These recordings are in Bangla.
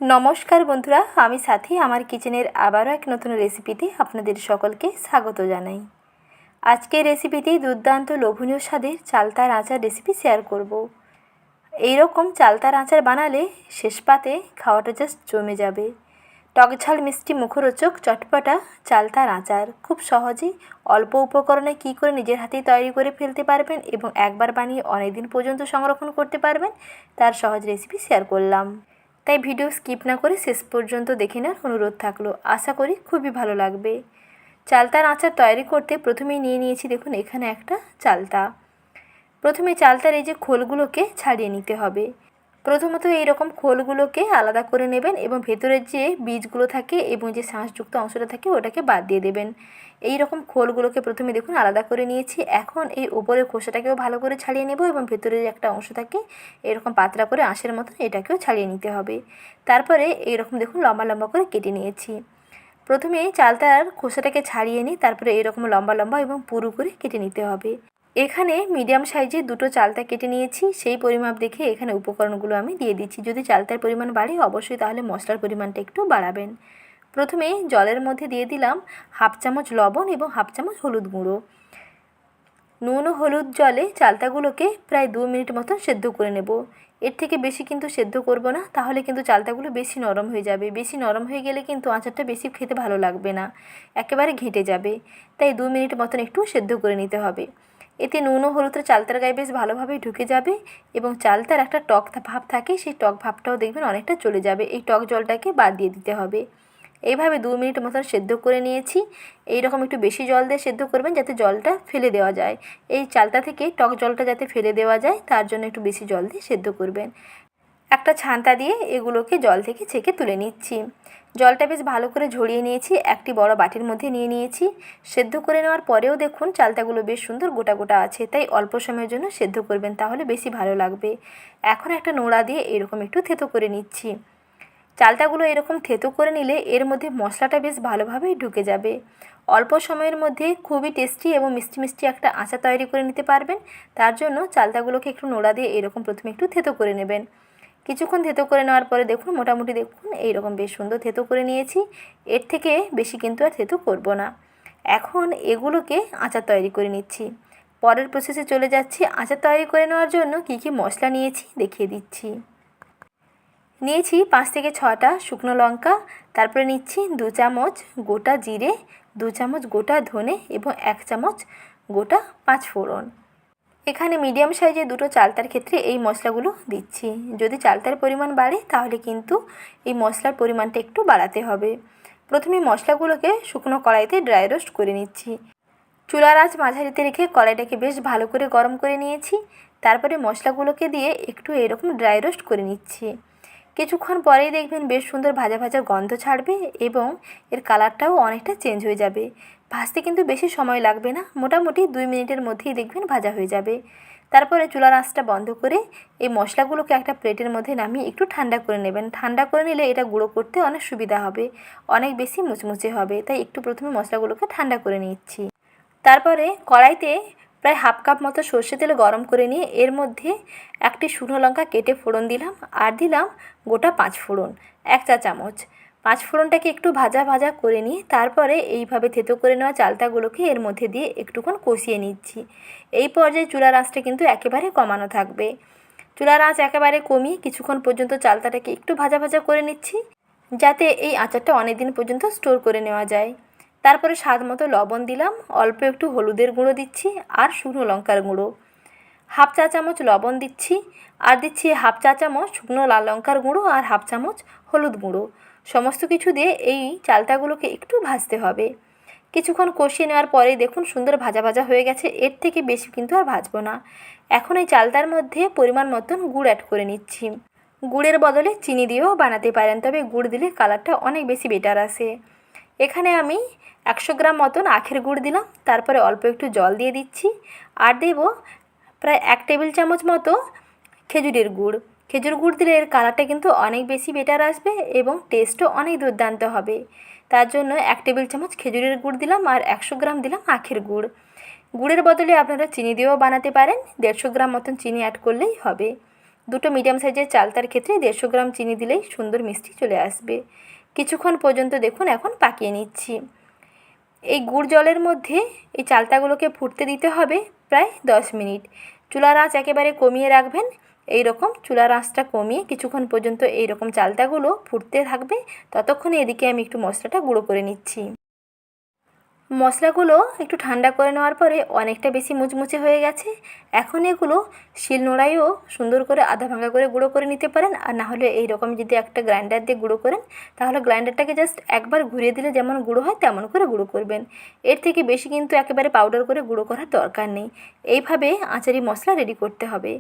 নমস্কার বন্ধুরা, আমি সাথী আমার কিচেনের আবারও এক নতুন রেসিপিতে আপনাদের সকলকে স্বাগত জানাই। আজকের রেসিপিতে দুর্দান্ত লোভনীয় স্বাদের চালতার আচার রেসিপি শেয়ার করব। এই রকম চালতার আচার বানালে শেষ পাতে খাওয়াটা জাস্ট জমে যাবে। টকঝাল মিষ্টি মুখরোচক চটপটা চালতার আচার খুব সহজেই অল্প উপকরণে কী করে নিজের হাতেই তৈরি করে ফেলতে পারবেন এবং একবার বানিয়ে অনেক দিন পর্যন্ত সংরক্ষণ করতে পারবেন, তার সহজ রেসিপি শেয়ার করলাম। তাই ভিডিও স্কিপ না করে শেষ পর্যন্ত দেখে নেওয়ার অনুরোধ থাকলো। আশা করি খুবই ভালো লাগবে। চালতার আচার তৈরি করতে প্রথমেই নিয়ে নিয়েছি, দেখুন এখানে একটা চালতা। প্রথমে চালতার এই যে খোলগুলোকে ছাড়িয়ে নিতে হবে। প্রথমত এইরকম খোলগুলোকে আলাদা করে নেবেন এবং ভেতরের যে বীজগুলো থাকে এবং যে শাঁসযুক্ত অংশটা থাকে ওটাকে বাদ দিয়ে দেবেন। এই রকম খোলগুলোকে প্রথমে দেখুন আলাদা করে নিয়েছি। এখন এই উপরের খোসাটাকেও ভালো করে ছাড়িয়ে নেব এবং ভেতরের একটা অংশ থাকে এরকম পাতলা করে আঁশের মতন, এটাকেও ছাড়িয়ে নিতে হবে। তারপরে এইরকম দেখুন লম্বা লম্বা করে কেটে নিয়েছি। প্রথমে চালতার খোসাটাকে ছাড়িয়ে নিই, তারপরে এরকম লম্বা লম্বা এবং পুরু করে কেটে নিতে হবে। এখানে মিডিয়াম সাইজে দুটো চালতা কেটে নিয়েছি। সেই পরিমাপ দেখে এখানে উপকরণগুলো আমি দিয়ে দিচ্ছি। যদি চালতার পরিমাণ বাড়ে অবশ্যই তাহলে মশলার পরিমাণটা একটু বাড়াবেন। প্রথমে জলের মধ্যে দিয়ে দিলাম হাফ চামচ লবণ এবং হাফ চামচ হলুদ গুঁড়ো। নুন ও হলুদ জলে চালতাগুলোকে প্রায় 2 মিনিট মতন সেদ্ধ করে নেব। এর থেকে বেশি কিন্তু সেদ্ধ করব না, তাহলে কিন্তু চালতাগুলো বেশি নরম হয়ে যাবে। বেশি নরম হয়ে গেলে কিন্তু আচারটা বেশি খেতে ভালো লাগবে না, একেবারে ঘেঁটে যাবে। তাই 2 মিনিট মতন একটু সেদ্ধ করে নিতে হবে। এতে নুন ও হলুদটা চালতার গায়ে বেশ ভালোভাবে ঢুকে যাবে এবং চালতার একটা টক ভাব থাকে, সেই টক ভাবটাও দেখবেন অনেকটা চলে যাবে। এই টক জলটাকে বাদ দিয়ে দিতে হবে। এইভাবে 2 মিনিট মতন সেদ্ধ করে নিয়েছি। এই রকম একটু বেশি জল দিয়ে সেদ্ধ করবেন যাতে জলটা ফেলে দেওয়া যায়। এই চালতা থেকে টক জলটা যাতে ফেলে দেওয়া যায় তার জন্য একটু বেশি জল দিয়ে সেদ্ধ করবেন। একটা ছান্তা দিয়ে এগুলোকে জল থেকে ছেঁকে তুলে নিচ্ছি। জলটা বেশ ভালো করে ঝরিয়ে নিয়েছি, একটি বড় বাটির মধ্যে নিয়ে নিয়েছি। সেদ্ধ করে নেওয়ার পরেও দেখুন চালতাগুলো বেশ সুন্দর গোটা গোটা আছে, তাই অল্প সময়ের জন্য সেদ্ধ করবেন, তাহলে বেশি ভালো লাগবে। এখন একটা নোড়া দিয়ে এরকম একটু থেতো করে নিচ্ছি। চালতাগুলো এরকম থেতো করে নিলে এর মধ্যে মশলাটা বেশ ভালোভাবেই ঢুকে যাবে। অল্প সময়ের মধ্যে খুবই টেস্টি এবং মিষ্টি মিষ্টি একটা আচার তৈরি করে নিতে পারবেন। তার জন্য চালতাগুলোকে একটু নোড়া দিয়ে এরকম প্রথমে একটু থেতো করে নেবেন। কিছুক্ষণ থেতো করে নেওয়ার পরে দেখুন মোটামুটি দেখুন এইরকম বেশ সুন্দর থেতো করে নিয়েছি। এর থেকে বেশি কিন্তু আর থেতো করব না। এখন এগুলোকে আচার তৈরি করে নিচ্ছি। পরের প্রসেসে চলে যাচ্ছি। আচার তৈরি করে নেওয়ার জন্য কী কী মশলা নিয়েছি দেখিয়ে দিচ্ছি। নিয়েছি 5 থেকে 6টা শুকনো লঙ্কা, তারপরে নিচ্ছি 2 চামচ গোটা জিরে, 2 চামচ গোটা ধনে এবং 1 চামচ গোটা 5 ফোড়ন। এখানে মিডিয়াম সাইজে দুটো চালতার ক্ষেত্রে এই মশলাগুলো দিচ্ছি। যদি চালতার পরিমাণ বাড়ে তাহলে কিন্তু এই মশলার পরিমাণটা একটু বাড়াতে হবে। প্রথমে মশলাগুলোকে শুকনো কড়াইতে ড্রাই রোস্ট করে নিচ্ছি। চুলার আঁচ মাঝারিতে রেখে কড়াইটাকে বেশ ভালো করে গরম করে নিয়েছি। তারপরে মশলাগুলোকে দিয়ে একটু এরকম ড্রাই রোস্ট করে নিচ্ছি। কিছুক্ষণ পরেই দেখবেন বেশ সুন্দর ভাজা ভাজা গন্ধ ছাড়বে এবং এর কালারটাও অনেকটা চেঞ্জ হয়ে যাবে। ভাজতে কিন্তু বেশি সময় লাগবে না, মোটামুটি 2 মিনিটের মধ্যেই দেখবেন ভাজা হয়ে যাবে। তারপরে চুলার আঁচটা বন্ধ করে এই মশলাগুলোকে একটা প্লেটের মধ্যে নামিয়ে একটু ঠান্ডা করে নেবেন। ঠান্ডা করে নিলে এটা গুঁড়ো করতে অনেক সুবিধা হবে, অনেক বেশি মুচমুচে হবে। তাই একটু প্রথমে মশলাগুলোকে ঠান্ডা করে নিচ্ছি। তারপরে কড়াইতে প্রায় হাফ কাপ মতো সর্ষে তেল গরম করে নিয়ে এর মধ্যে একটি শুকনো লঙ্কা কেটে ফোড়ন দিলাম আর দিলাম গোটা 5 ফোড়ন 1 চা চামচ। 5 ফোড়নটাকে একটু ভাজা ভাজা করে নিয়ে তারপরে এইভাবে থেতো করে নেওয়া চালতাগুলোকে এর মধ্যে দিয়ে একটুক্ষণ কষিয়ে নিচ্ছি। এই পর্যায়ে চুলার আঁচটা কিন্তু একেবারে কমানো থাকবে। চুলার আঁচ একেবারে কমিয়ে কিছুক্ষণ পর্যন্ত চালতাটাকে একটু ভাজা ভাজা করে নিচ্ছি, যাতে এই আচারটা অনেক দিন পর্যন্ত স্টোর করে নেওয়া যায়। তারপরে স্বাদ মতো লবণ দিলাম, অল্প একটু হলুদের গুঁড়ো দিচ্ছি আর শুকনো লঙ্কার গুঁড়ো। হাফ চা চামচ লবণ দিচ্ছি আর দিচ্ছি হাফ চা চামচ শুকনো লাল লঙ্কার গুঁড়ো আর হাফ চামচ হলুদ গুঁড়ো। সমস্ত কিছু দিয়ে এই চালতাগুলোকে একটু ভাজতে হবে। কিছুক্ষণ কষিয়ে নেওয়ার পরে দেখুন সুন্দর ভাজা ভাজা হয়ে গেছে। এর থেকে বেশি কিন্তু আর ভাজবো না। এখন এই চালতার মধ্যে পরিমাণ মতন গুড় অ্যাড করে নিচ্ছি। গুড়ের বদলে চিনি দিয়েও বানাতে পারেন, তবে গুড় দিলে কালারটা অনেক বেশি বেটার আসে। এখানে আমি 100 গ্রাম মতন আখের গুড় দিলাম, তারপরে অল্প একটু জল দিয়ে দিচ্ছি আর দেব প্রায় 1 টেবিল চামচ মতো খেজুরের গুড়। খেজুর গুড় দিলে এর কালারটা কিন্তু অনেক বেশি বেটার আসবে এবং টেস্টও অনেক দুর্দান্ত হবে। তার জন্য 1 টেবিল চামচ খেজুরের গুড় দিলাম আর 100 গ্রাম দিলাম আখের গুড়। গুড়ের বদলে আপনারা চিনি দিয়েও বানাতে পারেন, 150 গ্রাম মতন চিনি অ্যাড করলেই হবে। দুটো মিডিয়াম সাইজের চালতার ক্ষেত্রে 150 গ্রাম চিনি দিলেই সুন্দর মিষ্টি চলে আসবে। কিছুক্ষণ পর্যন্ত দেখুন এখন পাকিয়ে নিচ্ছি। এই গুড় জলের মধ্যে এই চালতাগুলোকে ফুটতে দিতে হবে প্রায় 10 মিনিট। চুলার আঁচ একেবারে কমিয়ে রাখবেন। এই রকম চুলার আঁচটা কমিয়ে কিছুক্ষণ পর্যন্ত এই রকম চালতাগুলো ফুটতে থাকবে। ততক্ষণে এদিকে আমি একটু মশলাটা গুঁড়ো করে নিচ্ছি। মশলাগুলো একটু ঠান্ডা করে নেওয়ার পরে অনেকটা বেশি মুচমুচে হয়ে গেছে। এখন এগুলো শিলনোড়ায়ও সুন্দর করে আধা ভাঙা করে গুঁড়ো করে নিতে পারেন, আর না হলে এইরকম যদি একটা গ্রাইন্ডার দিয়ে গুঁড়ো করেন তাহলে গ্রাইন্ডারটাকে জাস্ট একবার ঘুরিয়ে দিলে যেমন গুঁড়ো হয় তেমন করে গুঁড়ো করবেন। এর থেকে বেশি কিন্তু একেবারে পাউডার করে গুঁড়ো করার দরকার নেই। এইভাবে আচারি মশলা রেডি করতে হবে।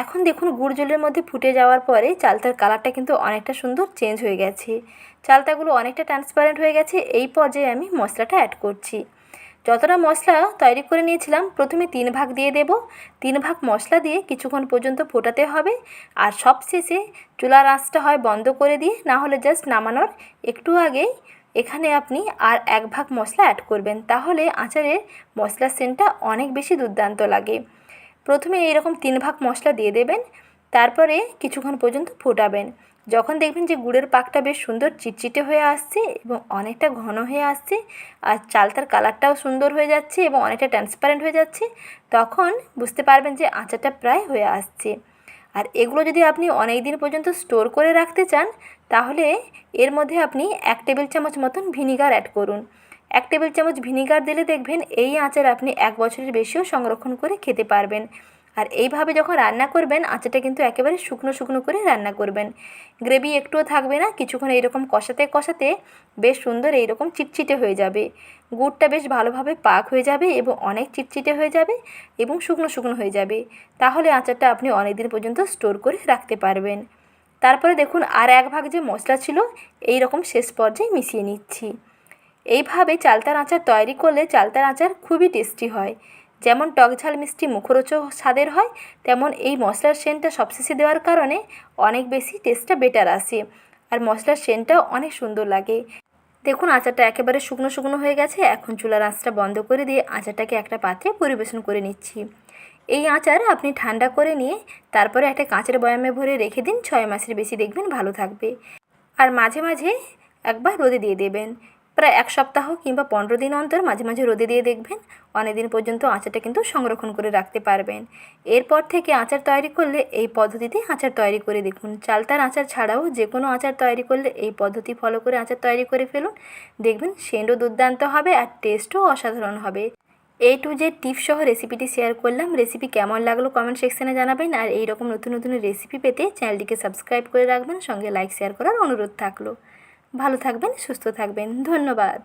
এখন দেখুন গুড় জলের মধ্যে ফুটে যাওয়ার পরে চালতার কালারটা কিন্তু অনেকটা সুন্দর চেঞ্জ হয়ে গেছে। চালতাগুলো অনেকটা ট্রান্সপারেন্ট হয়ে গেছে। এই পর্যায়ে আমি মশলাটা অ্যাড করছি। যতটা মশলা তৈরি করে নিয়েছিলাম প্রথমে 3 ভাগ দিয়ে দেব। 3 ভাগ মশলা দিয়ে কিছুক্ষণ পর্যন্ত ফোটাতে হবে। আর সবশেষে চুলার আঁচটা হয় বন্ধ করে দিয়ে, না হলে জাস্ট নামানোর একটু আগেই এখানে আপনি আর 1 ভাগ মশলা অ্যাড করবেন। তাহলে আচারের মশলার সেন্টটা অনেক বেশি দুর্দান্ত লাগে। প্রথমে এইরকম 3 ভাগ মশলা দিয়ে দেবেন, তারপরে কিছুক্ষণ পর্যন্ত ফোটাবেন। যখন দেখবেন যে গুড়ের পাকটা বেশ সুন্দর চিটচিটে হয়ে আসছে এবং অনেকটা ঘন হয়ে আসছে, আর চালতার কালারটাও সুন্দর হয়ে যাচ্ছে এবং অনেকটা ট্রান্সপারেন্ট হয়ে যাচ্ছে, তখন বুঝতে পারবেন যে আচারটা প্রায় হয়ে আসছে। আর এগুলো যদি আপনি অনেক দিন পর্যন্ত স্টোর করে রাখতে চান তাহলে এর মধ্যে আপনি 1 টেবিল চামচ মতন ভিনিগার অ্যাড করুন। 1 টেবিল চামচ ভিনিগার দিলে দেখবেন এই আচার আপনি 1 বছরের বেশিও সংরক্ষণ করে খেতে পারবেন। আর এইভাবে যখন রান্না করবেন আচারটা কিন্তু একেবারে শুকনো শুকনো করে রান্না করবেন। গ্রেভি একটুও থাকবে না। কিছুক্ষণ এইরকম কষাতে কষাতে বেশ সুন্দর এইরকম চিটচিটে হয়ে যাবে। গুড়টা বেশ ভালোভাবে পাক হয়ে যাবে এবং অনেক চিটচিটে হয়ে যাবে এবং শুকনো শুকনো হয়ে যাবে। তাহলে আচারটা আপনি অনেক দিন পর্যন্ত স্টোর করে রাখতে পারবেন। তারপরে দেখুন আর 1 ভাগ যে মশলা ছিল এই রকম শেষ পর্যায়ে মিশিয়ে নিচ্ছি। এইভাবে চালতার আচার তৈরি করলে চালতার আচার খুবই টেস্টি হয়। যেমন টক ঝাল মিষ্টি মুখরোচক স্বাদের হয়, তেমন এই মশলার সেন্টটা সবশেষে দেওয়ার কারণে অনেক বেশি টেস্টটা বেটার আসে আর মশলার সেন্টটাও অনেক সুন্দর লাগে। দেখুন আচারটা একেবারে শুকনো শুকনো হয়ে গেছে। এখন চুলার আঁচটা বন্ধ করে দিয়ে আচারটাকে একটা পাত্রে পরিবেশন করে নিচ্ছি। এই আচার আপনি ঠান্ডা করে নিয়ে তারপরে একটা কাঁচের বয়ামে ভরে রেখে দিন। 6 মাসের বেশি দেখবেন ভালো থাকবে। আর মাঝে মাঝে একবার রোদে দিয়ে দেবেন। প্রায় 1 সপ্তাহ কিংবা 15 দিন অন্তর মাঝে মাঝে রোদে দিয়ে দেখবেন অনেক দিন পর্যন্ত আচারটা কিন্তু সংরক্ষণ করে রাখতে পারবেন। এরপর থেকে আচার তৈরি করলে এই পদ্ধতিতে আচার তৈরি করে দেখুন। চালতার আচার ছাড়াও যে কোনো আচার তৈরি করলে এই পদ্ধতি ফলো করে আচার তৈরি করে ফেলুন। দেখবেন সেন্টও দুর্দান্ত হবে আর টেস্টও অসাধারণ হবে। A to Z টিপস সহ রেসিপিটি শেয়ার করলাম। রেসিপি কেমন লাগলো কমেন্ট সেকশনে জানাবেন। আর এই রকম নতুন নতুন রেসিপি পেতে চ্যানেলটিকে সাবস্ক্রাইব করে রাখবেন। সঙ্গে লাইক শেয়ার করার অনুরোধ থাকলো। ভালো থাকবেন, সুস্থ থাকবেন। ধন্যবাদ।